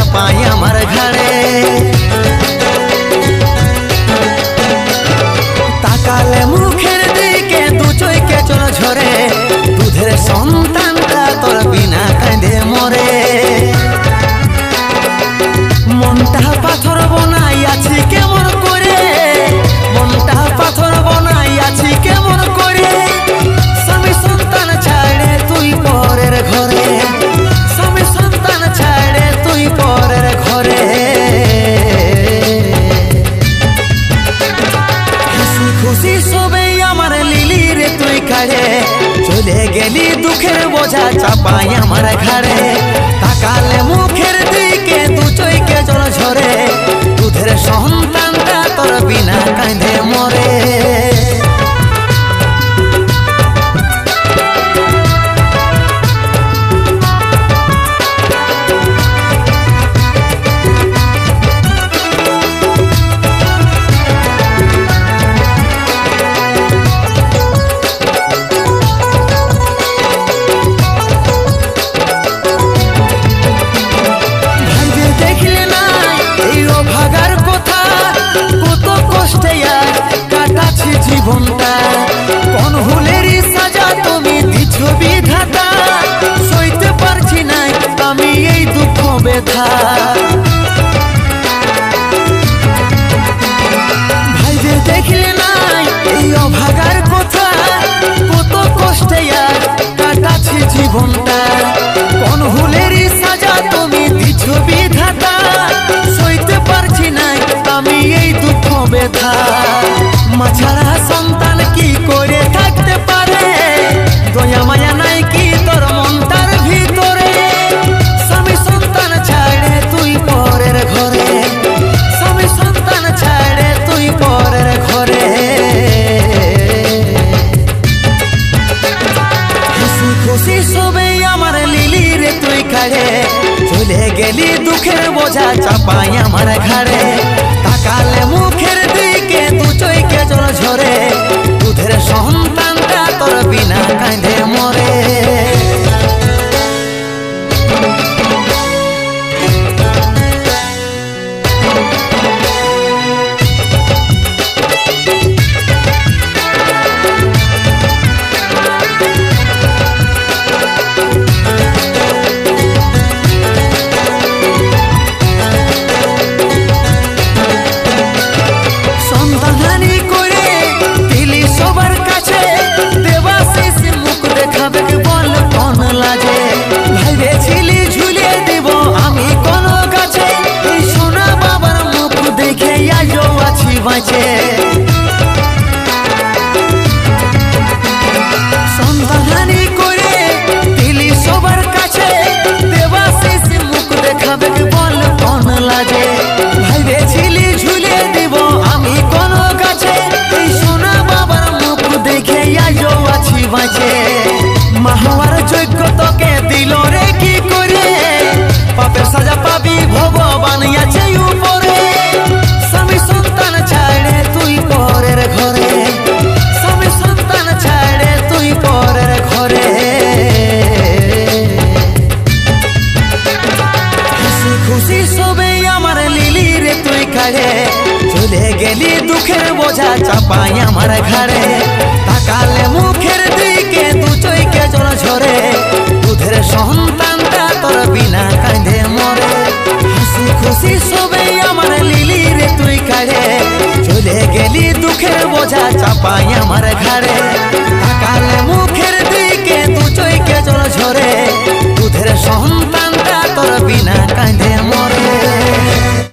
চাপাই আমার ঘাড়ে। তাকালে মুখের দিকে দু চোখে জল ঝরে, দুধের সন্তানটা তোর বিনা কাঁদে মরে। মনটা পাথর বনাই আছি কেমন করে, মনটা পাথর বনাই আছি কেমন করে। স্বামী সন্তান ছাড়ে তুই পরের ঘরে, স্বামী সন্তান ছাড়ে তুই পরের ঘরে। হাসি খুশি সবে আমার লিলি রে তুই কাড়ে, চলে গেলি দুঃখের বোঝা চাপাই আমার ঘাড়ে। তাকালে মুখের দিকে দু চোখে জল ঝরে, দুধের সন্তানটা তোর বিনা কাঁদে মরে। জীবনটা কোন ভুলেরই সাজা তুমি দিছ বিধাতা, সইতে পারছি না আমি এই দুঃখ ব্যথা। ভাইবে দেখলে নাই এই অভাগার কথা, কত কষ্টে আর কাটাছি জীবনটা। কোন ভুলেরই সাজা তুমি দিছ বিধাতা, সইতে পারছি না আমি এই দুঃখ ব্যথা। মাছাড়া সন্তান কি করে থাকতে পারে, দয়া মায়া নাই কি তোর মনটার ভিতরে। স্বামী সন্তান ছাড়ে তুই পরের ঘরে, স্বামী সন্তান ছাড়ে তুই পরের ঘরে। হাসি খুশি সবে আমার লিলি রে তুই কাড়ে, চলে গেলি দুঃখের বোঝা চাপাই আমার ঘাড়ে। তাকালে মুখের দিকে দু চোখে জল ঝরে, দুধের সন্তানটা তোর বিনা কাঁদে মরে। বাঁচে সন্তানহানি করে দিলি সবার কাছে, দেবাশিস মুখ দেখাবে বল কোন লাজে। ভাইবেছিলি ঝুলে দিব আমি কোন গাছে, এই সোনা বাবার মুখ দেখে আজও আছি বাঁচে। মাহওয়ার যোগ্য তোকে দিল রে কি করে, পাপের সাজা পাবি ভগবান আছে উপরে। স্বামী সন্তান ছাড়ে তুই পরের ঘরে, স্বামী সন্তান ছাড়ে তুই পরের ঘরে। হাসি খুশি সবে আমার লিলি রে তুই কাড়ে, চলে গেলি দুঃখের বোঝা চাপাই আমার ঘাড়ে। তাকালে মুখের দিকে দু চোখে জল ঝরে, দুধের সন্তানটা তোর বিনা কাঁদে মরে। হাসি খুশি সবে আমার লিলি রে তুই কাড়ে, চলে গেলি দুঃখের বোঝা চাপাই আমার ঘাড়ে।